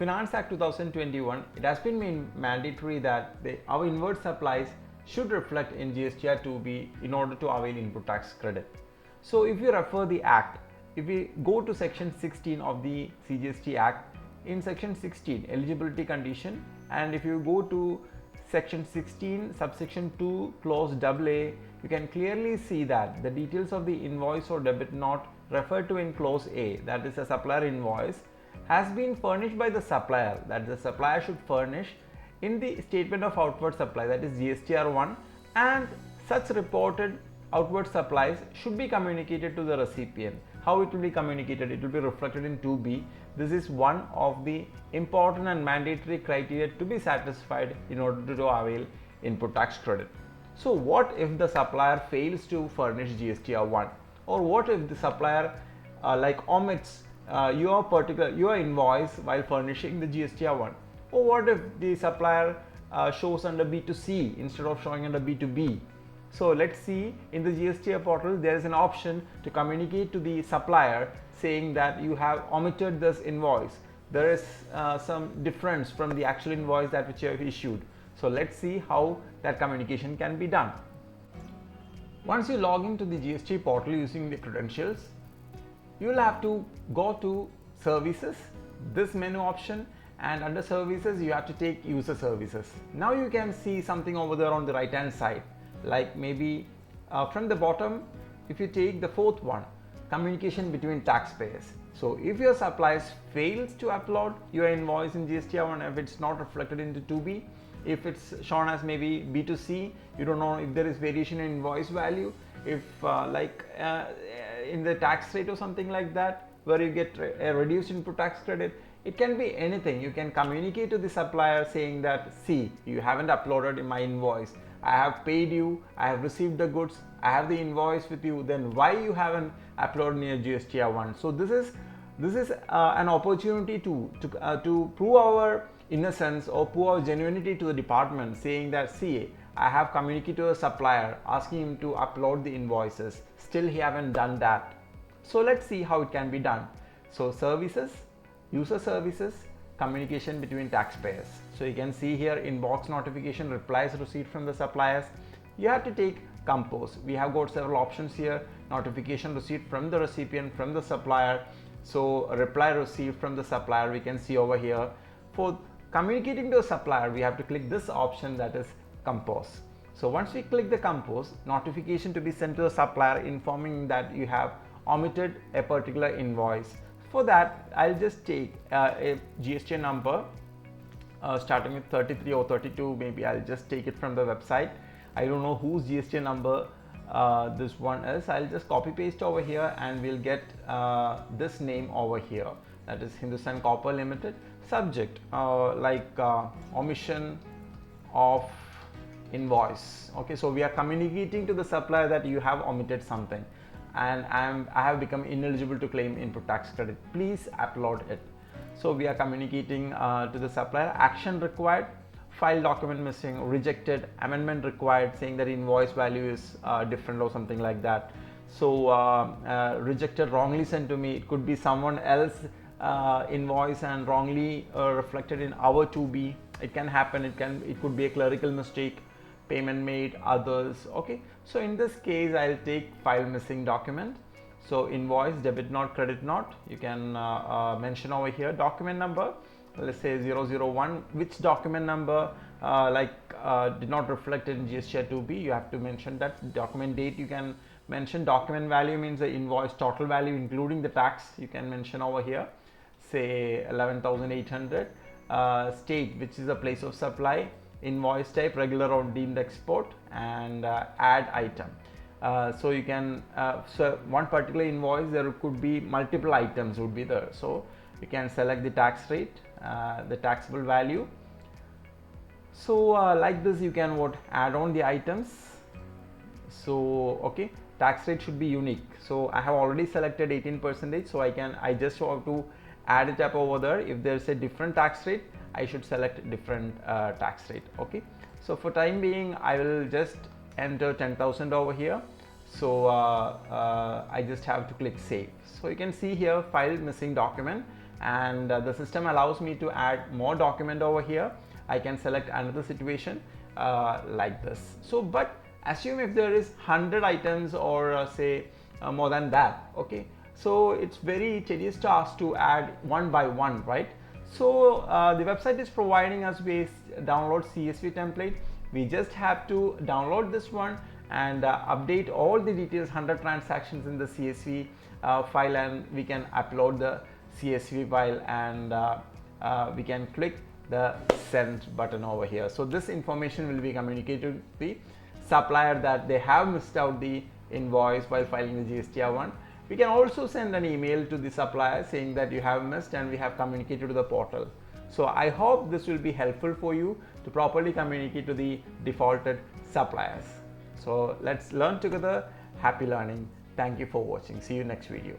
Finance Act 2021, it has been made mandatory that our inward supplies should reflect in GSTR 2B in order to avail input tax credit. So if you refer the Act, if we go to section 16 of the CGST Act, in section 16 eligibility condition, and if you go to section 16 subsection 2 clause AA, you can clearly see that the details of the invoice or debit note referred to in clause A, that is a supplier invoice, has been furnished by the supplier, that the supplier should furnish in the statement of outward supply, that is GSTR 1, and such reported outward supplies should be communicated to the recipient. How it will be communicated? It will be reflected in 2B. This is one of the important and mandatory criteria to be satisfied in order to avail input tax credit. So what if the supplier fails to furnish GSTR 1, or what if the supplier omits your invoice while furnishing the GSTR 1, or what if the supplier shows under B2C instead of showing under B2B? So let's see, in the GSTR portal there is an option to communicate to the supplier saying that you have omitted this invoice. There is some difference from the actual invoice that which you have issued. So let's see how that communication can be done. Once you log into the GST portal using the credentials, you will have to go to services, this menu option, and under services you have to take user services. Now you can see something over there on the right hand side, like maybe from the bottom, if you take the fourth one, communication between taxpayers. So if your suppliers fails to upload your invoice in GSTR 1, if it's not reflected into 2B, if it's shown as maybe B2C, you don't know if there is variation in invoice value, if in the tax rate or something like that, where you get a reduced input tax credit. It can be anything. You can communicate to the supplier saying that, see, you haven't uploaded in my invoice, I have paid you, I have received the goods, I have the invoice with you, then why you haven't uploaded in your GSTR 1? So this is an opportunity to prove our innocence or prove our genuinity to the department, saying that, see, I have communicated to a supplier asking him to upload the invoices, still he haven't done that. So let's see how it can be done. So services, user services, communication between taxpayers. So you can see here inbox notification, replies received from the suppliers. You have to take compose. We have got several options here. Notification received from the recipient, from the supplier. So a reply received from the supplier we can see over here. For communicating to a supplier, we have to click this option, that is compose. So once we click the compose, notification to be sent to the supplier informing that you have omitted a particular invoice. For that, I'll just take a GST number starting with 33 or 32. Maybe I'll just take it from the website. I don't know whose GST number this one is. I'll just copy paste over here and we'll get this name over here, that is Hindustan Copper Limited. Subject omission of invoice. Okay, so we are communicating to the supplier that you have omitted something and I have become ineligible to claim input tax credit, please upload it. So we are communicating to the supplier. Action required, file document missing, rejected, amendment required, saying that invoice value is different or something like that. So rejected, wrongly sent to me. It could be someone else invoice and wrongly reflected in our 2B. It can happen. It could be a clerical mistake, payment made, others. Okay, so in this case I'll take file missing document. So invoice, debit note, credit note, you can mention over here. Document number, let's say 001. Which document number did not reflect in GST 2B, you have to mention that. Document date, you can mention. Document value means the invoice total value including the tax, you can mention over here, say 11,800. State, which is the place of supply. Invoice type, regular or deemed export, and add item. So you can so one particular invoice, there could be multiple items would be there, so you can select the tax rate, the taxable value. So like this you can add on the items. So okay, tax rate should be unique. So I have already selected 18%, so I just have to add it up over there. If there's a different tax rate, I should select different tax rate. Okay, so for time being I will just enter 10,000 over here. So I just have to click save. So you can see here file missing document. and the system allows me to add more document over here. I can select another situation like this. So but assume if there is 100 items or say more than that, okay, so it's very tedious task to add one by one, right? So the website is providing us with download CSV template. We just have to download this one and update all the details, 100 transactions in the CSV file, and we can upload the CSV file, and we can click the send button over here. So this information will be communicated to the supplier that they have missed out the invoice while filing the GSTR1. We can also send an email to the supplier saying that you have missed and we have communicated to the portal. So I hope this will be helpful for you to properly communicate to the defaulted suppliers. So let's learn together. Happy learning. Thank you for watching. See you next video.